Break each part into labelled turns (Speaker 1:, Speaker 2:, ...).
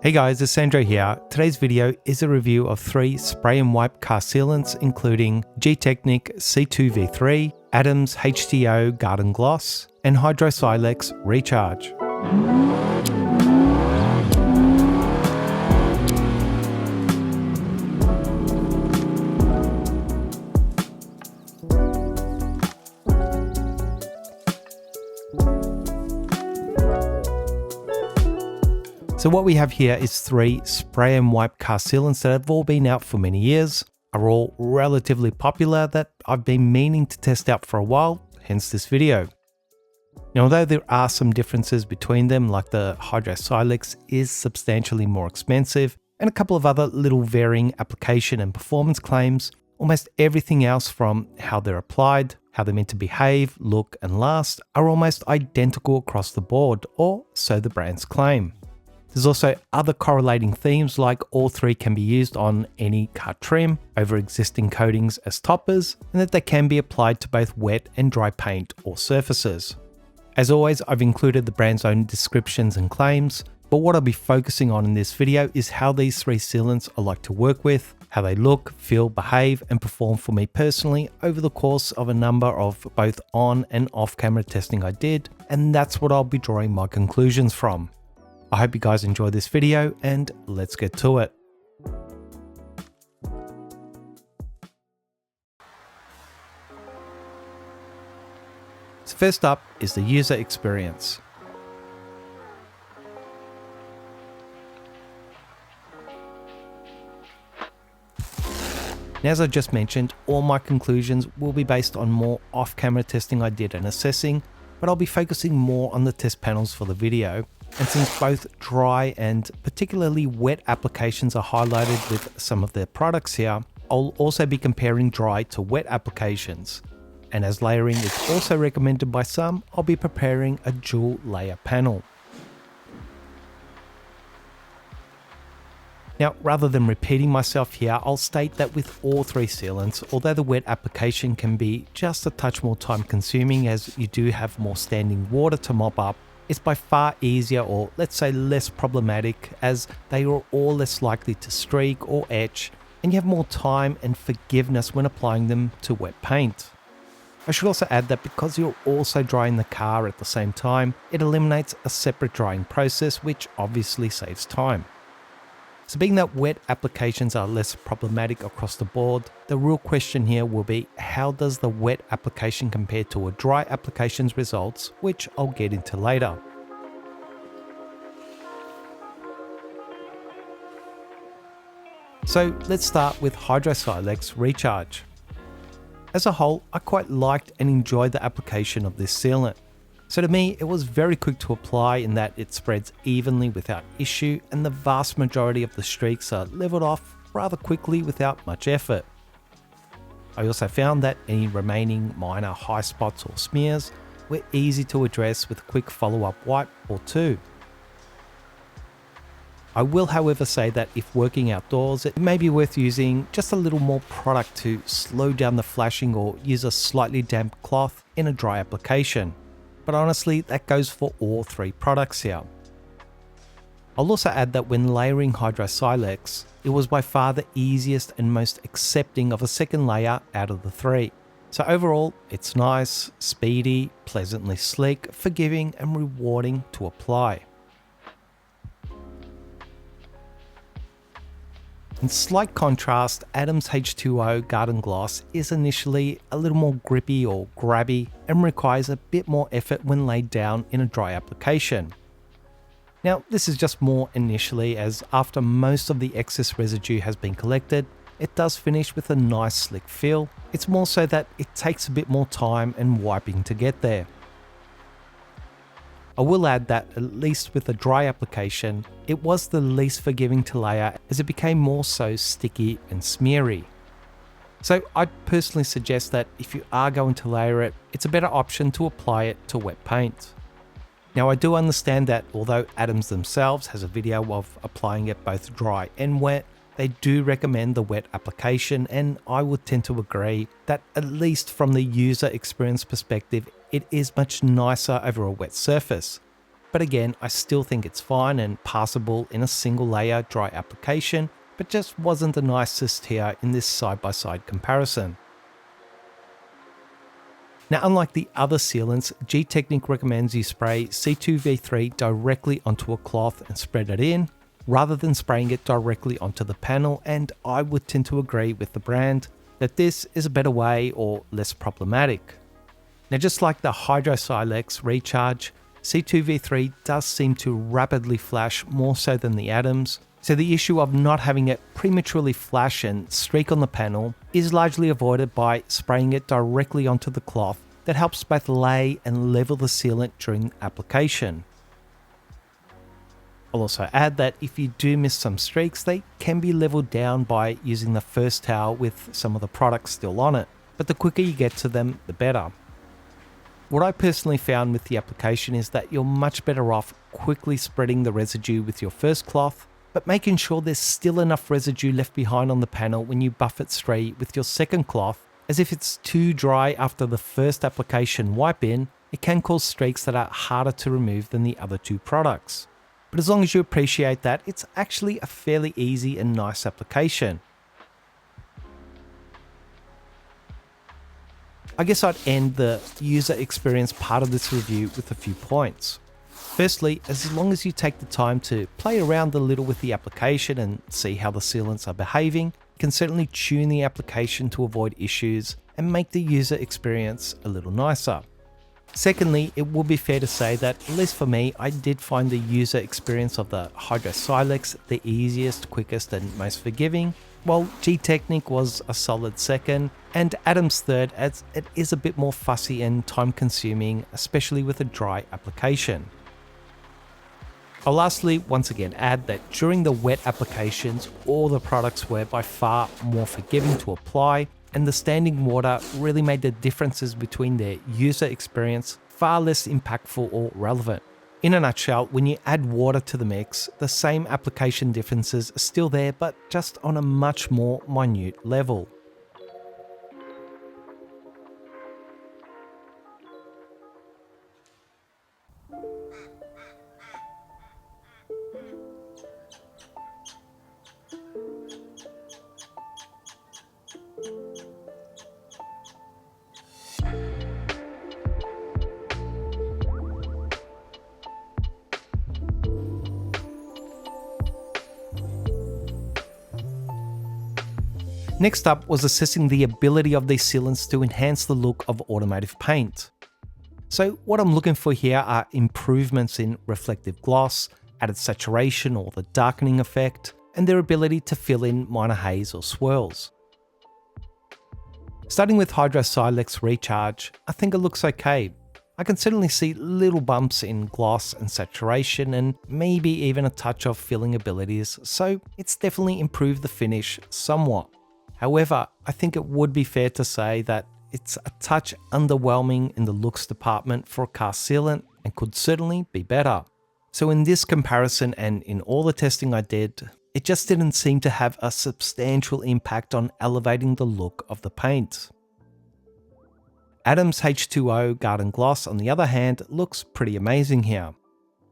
Speaker 1: Hey guys, it's Sandro here. Today's video is a review of 3 spray and wipe car sealants including Gtechniq C2V3, Adams H2O Garden Gloss, and HydroSilex Recharge. So what we have here is 3 spray and wipe car sealants that have all been out for many years, are all relatively popular that I've been meaning to test out for a while, hence this video. Now although there are some differences between them, like the HydroSilex is substantially more expensive and a couple of other little varying application and performance claims, almost everything else from how they're applied, how they're meant to behave, look and last are almost identical across the board, or so the brands claim. There's also other correlating themes like all 3 can be used on any car trim over existing coatings as toppers, and that they can be applied to both wet and dry paint or surfaces. As always, I've included the brand's own descriptions and claims, but what I'll be focusing on in this video is how these 3 sealants I like to work with, how they look, feel, behave, and perform for me personally over the course of a number of both on and off camera testing I did, and that's what I'll be drawing my conclusions from. I hope you guys enjoy this video and let's get to it. So first up is the user experience. Now, as I just mentioned, all my conclusions will be based on more off-camera testing I did and assessing, but I'll be focusing more on the test panels for the video. And since both dry and particularly wet applications are highlighted with some of their products here, I'll also be comparing dry to wet applications. And as layering is also recommended by some, I'll be preparing a dual layer panel. Now, rather than repeating myself here, I'll state that with all 3 sealants, although the wet application can be just a touch more time consuming as you do have more standing water to mop up, it's by far easier, or let's say less problematic, as they are all less likely to streak or etch, and you have more time and forgiveness when applying them to wet paint. I should also add that because you're also drying the car at the same time, it eliminates a separate drying process, which obviously saves time. So being that wet applications are less problematic across the board, the real question here will be how does the wet application compare to a dry application's results, which I'll get into later. So let's start with HydroSilex Recharge. As a whole, I quite liked and enjoyed the application of this sealant. So to me, it was very quick to apply in that it spreads evenly without issue, and the vast majority of the streaks are leveled off rather quickly without much effort. I also found that any remaining minor high spots or smears were easy to address with a quick follow-up wipe or 2. I will however say that if working outdoors, it may be worth using just a little more product to slow down the flashing or use a slightly damp cloth in a dry application. But honestly, that goes for all 3 products here. I'll also add that when layering HydroSilex, it was by far the easiest and most accepting of a second layer out of the 3. So overall, it's nice, speedy, pleasantly slick, forgiving and rewarding to apply. In slight contrast, Adams H2O Garden Gloss is initially a little more grippy or grabby and requires a bit more effort when laid down in a dry application. Now, this is just more initially, as after most of the excess residue has been collected, it does finish with a nice slick feel. It's more so that it takes a bit more time and wiping to get there. I will add that, at least with the dry application, it was the least forgiving to layer as it became more so sticky and smeary. So I'd personally suggest that if you are going to layer it, it's a better option to apply it to wet paint. Now I do understand that although Adams themselves has a video of applying it both dry and wet, they do recommend the wet application, and I would tend to agree that at least from the user experience perspective, it is much nicer over a wet surface. but again, I still think it's fine and passable in a single layer dry application, but just wasn't the nicest here in this side-by-side comparison. Now, unlike the other sealants, Gtechniq recommends you spray C2V3 directly onto a cloth and spread it in, rather than spraying it directly onto the panel, and I would tend to agree with the brand that this is a better way or less problematic. Now, just like the HydroSilex recharge, C2V3 does seem to rapidly flash more so than the atoms, so the issue of not having it prematurely flash and streak on the panel is largely avoided by spraying it directly onto the cloth that helps both lay and level the sealant during application. I'll also add that if you do miss some streaks, they can be leveled down by using the first towel with some of the product still on it, but the quicker you get to them, the better. What I personally found with the application is that you're much better off quickly spreading the residue with your first cloth, but making sure there's still enough residue left behind on the panel when you buff it straight with your second cloth, as if it's too dry after the first application wipe in, it can cause streaks that are harder to remove than the other two products. But as long as you appreciate that, it's actually a fairly easy and nice application. I guess I'd end the user experience part of this review with a few points. Firstly, as long as you take the time to play around a little with the application and see how the sealants are behaving, you can certainly tune the application to avoid issues and make the user experience a little nicer. Secondly, it would be fair to say that, at least for me, I did find the user experience of the HydroSilex the easiest, quickest and most forgiving, while Gtechniq was a solid second, and Atom's third, as it is a bit more fussy and time consuming, especially with a dry application. I'll lastly once again add that during the wet applications, all the products were by far more forgiving to apply, and the standing water really made the differences between their user experience far less impactful or relevant. In a nutshell, when you add water to the mix, the same application differences are still there, but just on a much more minute level. Next up was assessing the ability of these sealants to enhance the look of automotive paint. So what I'm looking for here are improvements in reflective gloss, added saturation or the darkening effect, and their ability to fill in minor haze or swirls. Starting with HydroSilex Recharge, I think it looks okay. I can certainly see little bumps in gloss and saturation and maybe even a touch of filling abilities, so it's definitely improved the finish somewhat. However, I think it would be fair to say that it's a touch underwhelming in the looks department for a car sealant and could certainly be better. So in this comparison and in all the testing I did, it just didn't seem to have a substantial impact on elevating the look of the paint. Atom's H2O Garden Gloss, on the other hand, looks pretty amazing here.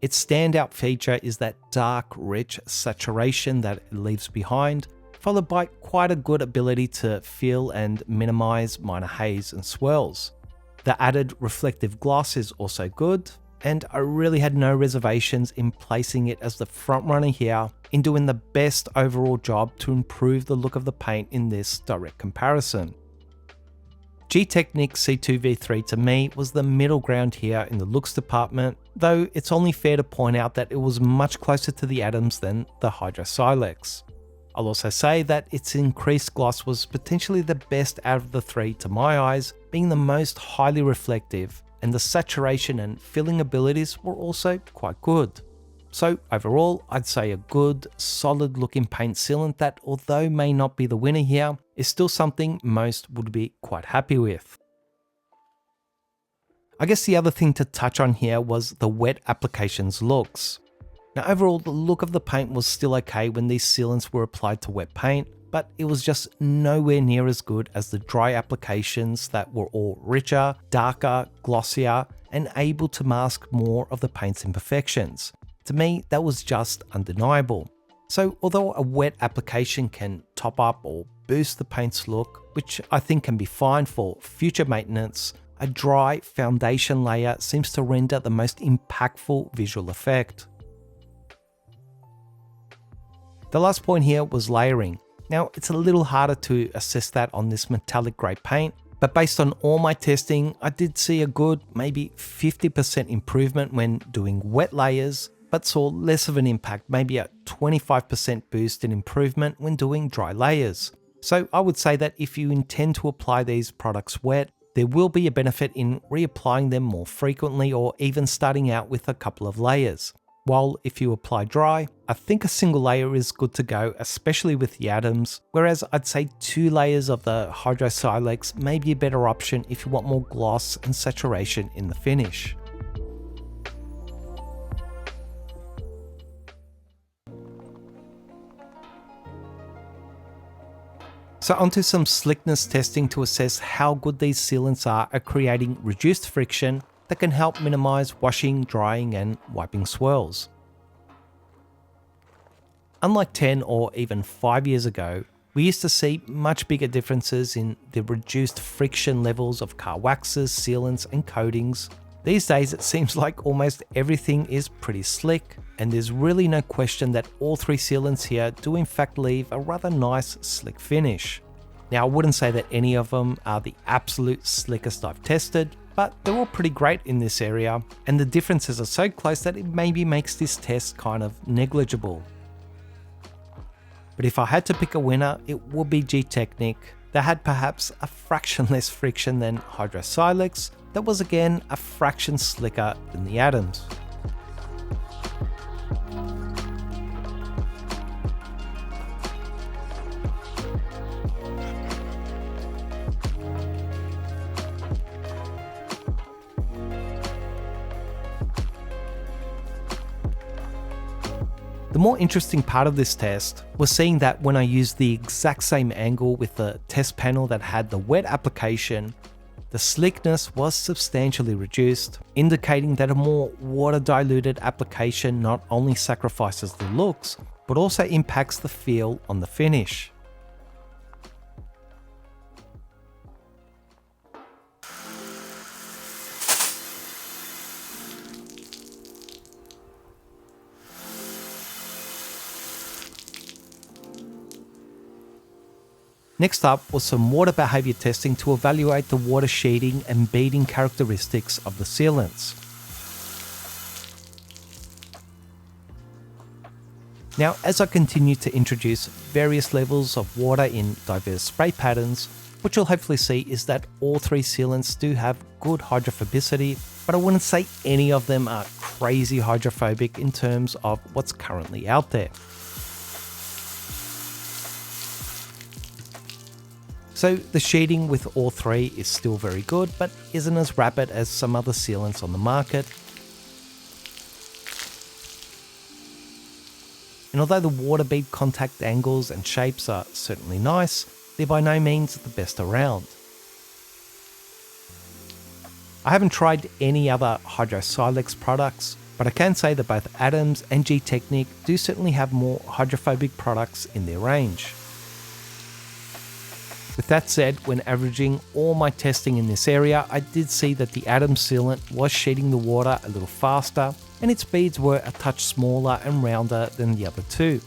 Speaker 1: Its standout feature is that dark, rich saturation that it leaves behind, followed by quite a good ability to fill and minimize minor haze and swirls. The added reflective gloss is also good, and I really had no reservations in placing it as the front runner here in doing the best overall job to improve the look of the paint in this direct comparison. Gtechniq C2V3 to me was the middle ground here in the looks department, though it's only fair to point out that it was much closer to the atoms than the HydroSilex. I'll also say that its increased gloss was potentially the best out of the three to my eyes, being the most highly reflective, and the saturation and filling abilities were also quite good. So overall, I'd say a good, solid looking paint sealant that, although may not be the winner here, is still something most would be quite happy with. I guess the other thing to touch on here was the wet application's looks. Now overall, the look of the paint was still okay when these sealants were applied to wet paint, but it was just nowhere near as good as the dry applications that were all richer, darker, glossier, and able to mask more of the paint's imperfections. To me, that was just undeniable. So although a wet application can top up or boost the paint's look, which I think can be fine for future maintenance, a dry foundation layer seems to render the most impactful visual effect. The last point here was layering. Now, it's a little harder to assess that on this metallic grey paint, but based on all my testing, I did see a good maybe 50% improvement when doing wet layers, but saw less of an impact, maybe a 25% boost in improvement when doing dry layers. So I would say that if you intend to apply these products wet, there will be a benefit in reapplying them more frequently or even starting out with a couple of layers. While if you apply dry, I think a single layer is good to go, especially with the atoms, whereas I'd say 2 layers of the HydroSilex may be a better option if you want more gloss and saturation in the finish. So onto some slickness testing to assess how good these sealants are at creating reduced friction that can help minimize washing, drying, and wiping swirls. Unlike 10 or even 5 years ago, we used to see much bigger differences in the reduced friction levels of car waxes, sealants, and coatings. These days, it seems like almost everything is pretty slick, and there's really no question that all 3 sealants here do in fact leave a rather nice slick finish. Now, I wouldn't say that any of them are the absolute slickest I've tested, but they're all pretty great in this area, and the differences are so close that it maybe makes this test kind of negligible. But if I had to pick a winner, it would be Gtechniq. They had perhaps a fraction less friction than HydroSilex, that was again a fraction slicker than the atoms. The more interesting part of this test was seeing that when I used the exact same angle with the test panel that had the wet application, the slickness was substantially reduced, indicating that a more water-diluted application not only sacrifices the looks, but also impacts the feel on the finish. Next up was some water behavior testing to evaluate the water sheeting and beading characteristics of the sealants. Now, as I continue to introduce various levels of water in diverse spray patterns, what you'll hopefully see is that all 3 sealants do have good hydrophobicity, but I wouldn't say any of them are crazy hydrophobic in terms of what's currently out there. So the sheeting with all 3 is still very good, but isn't as rapid as some other sealants on the market. And although the water bead contact angles and shapes are certainly nice, they're by no means the best around. I haven't tried any other HydroSilex products, but I can say that both Atoms and Gtechniq do certainly have more hydrophobic products in their range. With that said, when averaging all my testing in this area, I did see that the Atom sealant was sheeting the water a little faster, and its beads were a touch smaller and rounder than the other 2.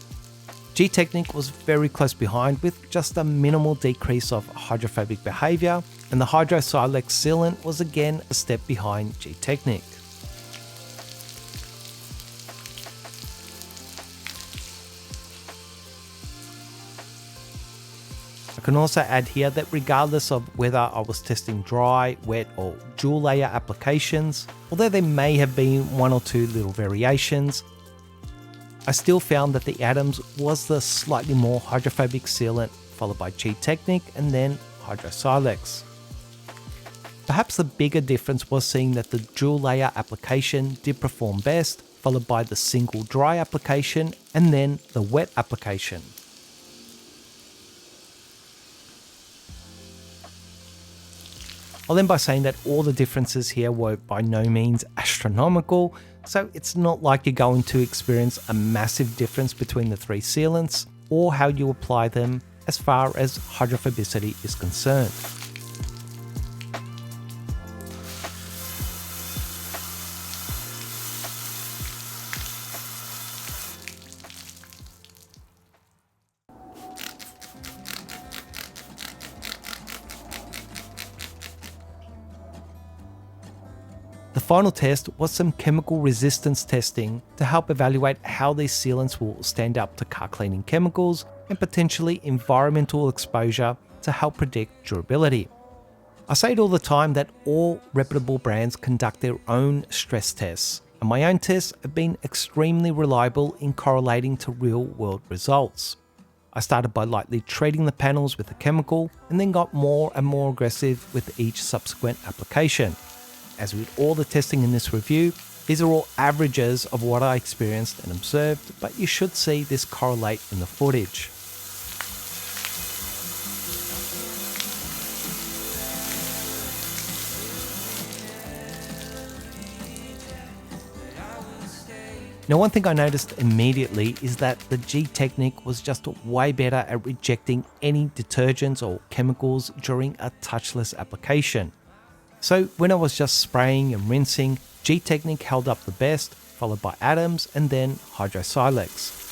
Speaker 1: Gtechniq was very close behind with just a minimal decrease of hydrophobic behaviour, and the HydroSilex sealant was again a step behind Gtechniq. I can also add here that regardless of whether I was testing dry, wet or dual layer applications, although there may have been 1 or 2 little variations, I still found that the Atoms was the slightly more hydrophobic sealant, followed by Gtechniq and then HydroSilex. Perhaps the bigger difference was seeing that the dual layer application did perform best, followed by the single dry application and then the wet application. I'll end by saying that all the differences here were by no means astronomical, so it's not like you're going to experience a massive difference between the three sealants or how you apply them as far as hydrophobicity is concerned. The final test was some chemical resistance testing to help evaluate how these sealants will stand up to car cleaning chemicals and potentially environmental exposure to help predict durability. I say it all the time that all reputable brands conduct their own stress tests, and my own tests have been extremely reliable in correlating to real world results. I started by lightly treating the panels with a chemical and then got more and more aggressive with each subsequent application. As with all the testing in this review, these are all averages of what I experienced and observed, but you should see this correlate in the footage. Now, one thing I noticed immediately is that the Gtechniq was just way better at rejecting any detergents or chemicals during a touchless application. So when I was just spraying and rinsing, Gtechniq held up the best, followed by Adams and then HydroSilex.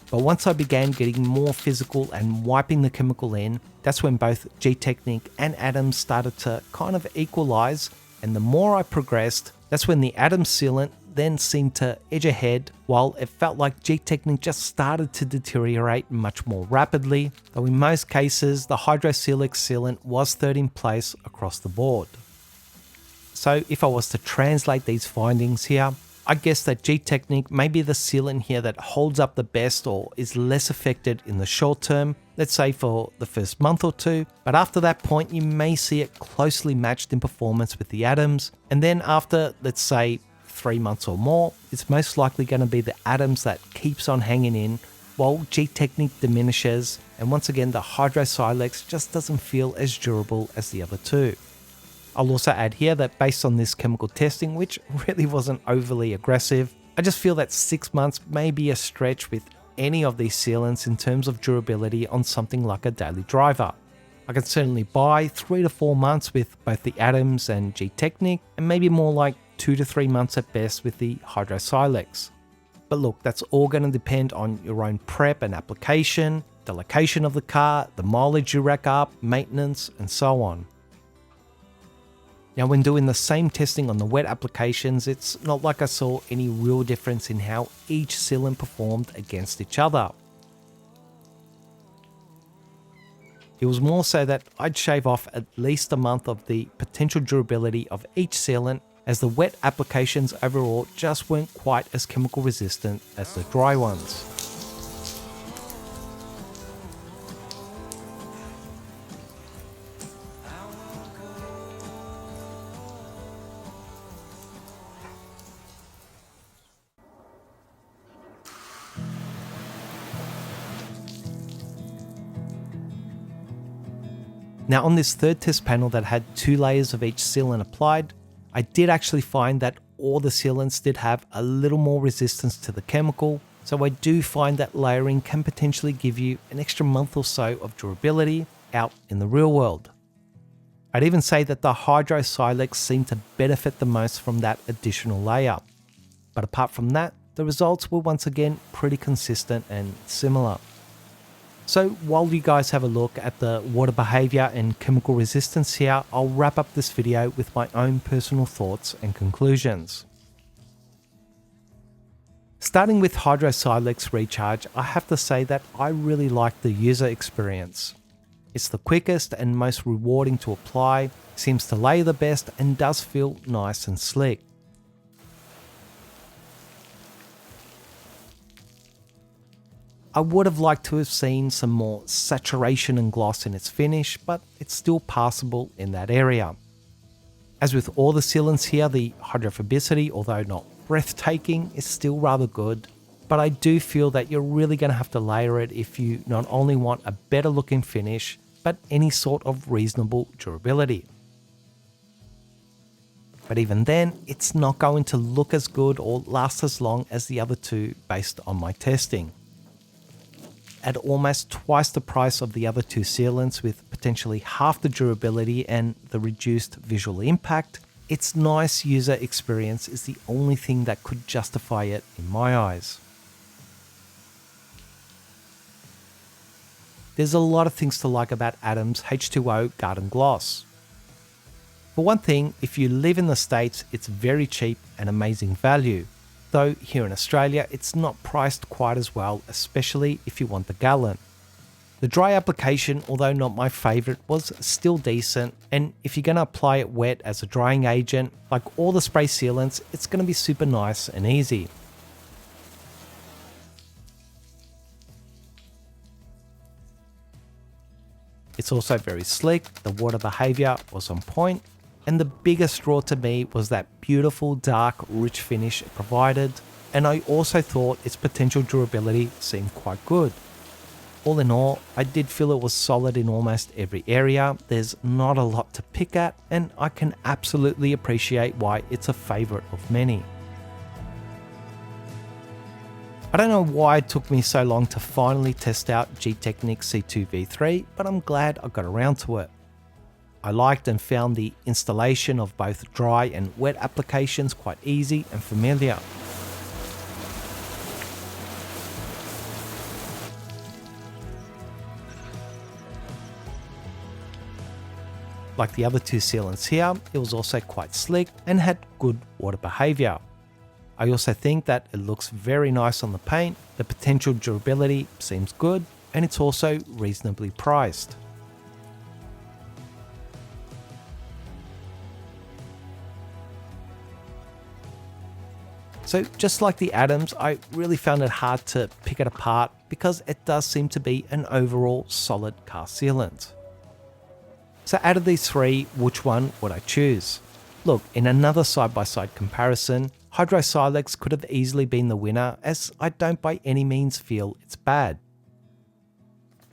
Speaker 1: But once I began getting more physical and wiping the chemical in, that's when both Gtechniq and Adams started to kind of equalize, and the more I progressed, that's when the Adams sealant then seemed to edge ahead, while it felt like Gtechniq just started to deteriorate much more rapidly, though in most cases the HydroSilex sealant was third in place across the board. So if I was to translate these findings here, I guess that Gtechniq may be the sealant here that holds up the best or is less affected in the short term, let's say for the first month or two, but after that point you may see it closely matched in performance with the Adams, and then after, let's say, 3 months or more, it's most likely going to be the Adams that keeps on hanging in while Gtechniq diminishes, and once again the HydroSilex just doesn't feel as durable as the other two. I'll also add here that based on this chemical testing, which really wasn't overly aggressive, I just feel that 6 months may be a stretch with any of these sealants in terms of durability on something like a daily driver. I can certainly buy 3 to 4 months with both the Adams and Gtechniq, and maybe more like 2 to 3 months at best with the HydroSilex. But look, that's all going to depend on your own prep and application, the location of the car, the mileage you rack up, maintenance, and so on. Now, when doing the same testing on the wet applications, it's not like I saw any real difference in how each sealant performed against each other. It was more so that I'd shave off at least a month of the potential durability of each sealant, as the wet applications overall just weren't quite as chemical resistant as the dry ones. Now, on this third test panel that had 2 layers of each sealant applied, I did actually find that all the sealants did have a little more resistance to the chemical, so I do find that layering can potentially give you an extra month or so of durability out in the real world. I'd even say that the HydroSilex seemed to benefit the most from that additional layer. But apart from that, the results were once again pretty consistent and similar. So while you guys have a look at the water behaviour and chemical resistance here, I'll wrap up this video with my own personal thoughts and conclusions. Starting with HydroSilex Recharge, I have to say that I really like the user experience. It's the quickest and most rewarding to apply, seems to lay the best, and does feel nice and slick. I would have liked to have seen some more saturation and gloss in its finish, but it's still passable in that area. As with all the sealants here, the hydrophobicity, although not breathtaking, is still rather good, but but I do feel that you're really going to have to layer it if you not only want a better looking finish, but any sort of reasonable durability. But even then, it's not going to look as good or last as long as the other two based on my testing. At almost twice the price of the other two sealants with potentially half the durability and the reduced visual impact, its nice user experience is the only thing that could justify it in my eyes. There's a lot of things to like about Adam's H2O Garden Gloss. For one thing, if you live in the States, it's very cheap and amazing value. Though here in Australia, it's not priced quite as well, especially if you want the gallon. The dry application, although not my favourite, was still decent, and if you're going to apply it wet as a drying agent, like all the spray sealants, it's going to be super nice and easy. It's also very slick, the water behaviour was on point, and the biggest draw to me was that beautiful dark rich finish it provided, and I also thought its potential durability seemed quite good. All in all, I did feel it was solid in almost every area. There's not a lot to pick at, and I can absolutely appreciate why it's a favourite of many. I don't know why it took me so long to finally test out Gtechniq C2 V3, but I'm glad I got around to it. I liked and found the installation of both dry and wet applications quite easy and familiar. Like the other two sealants here, it was also quite slick and had good water behaviour. I also think that it looks very nice on the paint, the potential durability seems good, and it's also reasonably priced. So just like the Adams, I really found it hard to pick it apart because it does seem to be an overall solid car sealant. So out of these three, which one would I choose? Look, in another side-by-side comparison, HydroSilex could have easily been the winner, as I don't by any means feel it's bad.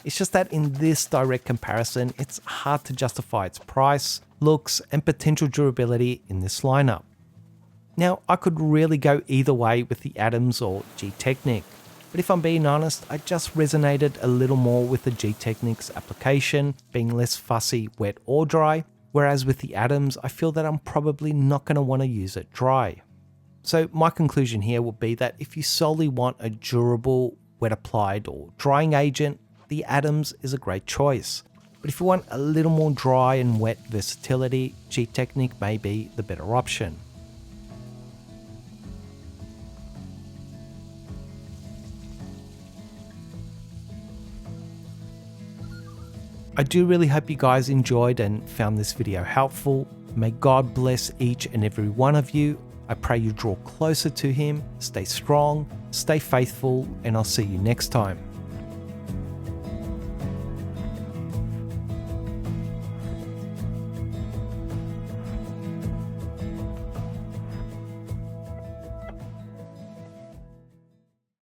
Speaker 1: It's just that in this direct comparison, it's hard to justify its price, looks, and potential durability in this lineup. Now, I could really go either way with the Adams or Gtechniq, but if I'm being honest, I just resonated a little more with the Gtechniq's application, being less fussy, wet or dry, whereas with the Adams, I feel that I'm probably not going to want to use it dry. So my conclusion here would be that if you solely want a durable, wet applied or drying agent, the Adams is a great choice. But if you want a little more dry and wet versatility, Gtechniq may be the better option. I do really hope you guys enjoyed and found this video helpful. May God bless each and every one of you. I pray you draw closer to Him, stay strong, stay faithful, and I'll see you next time.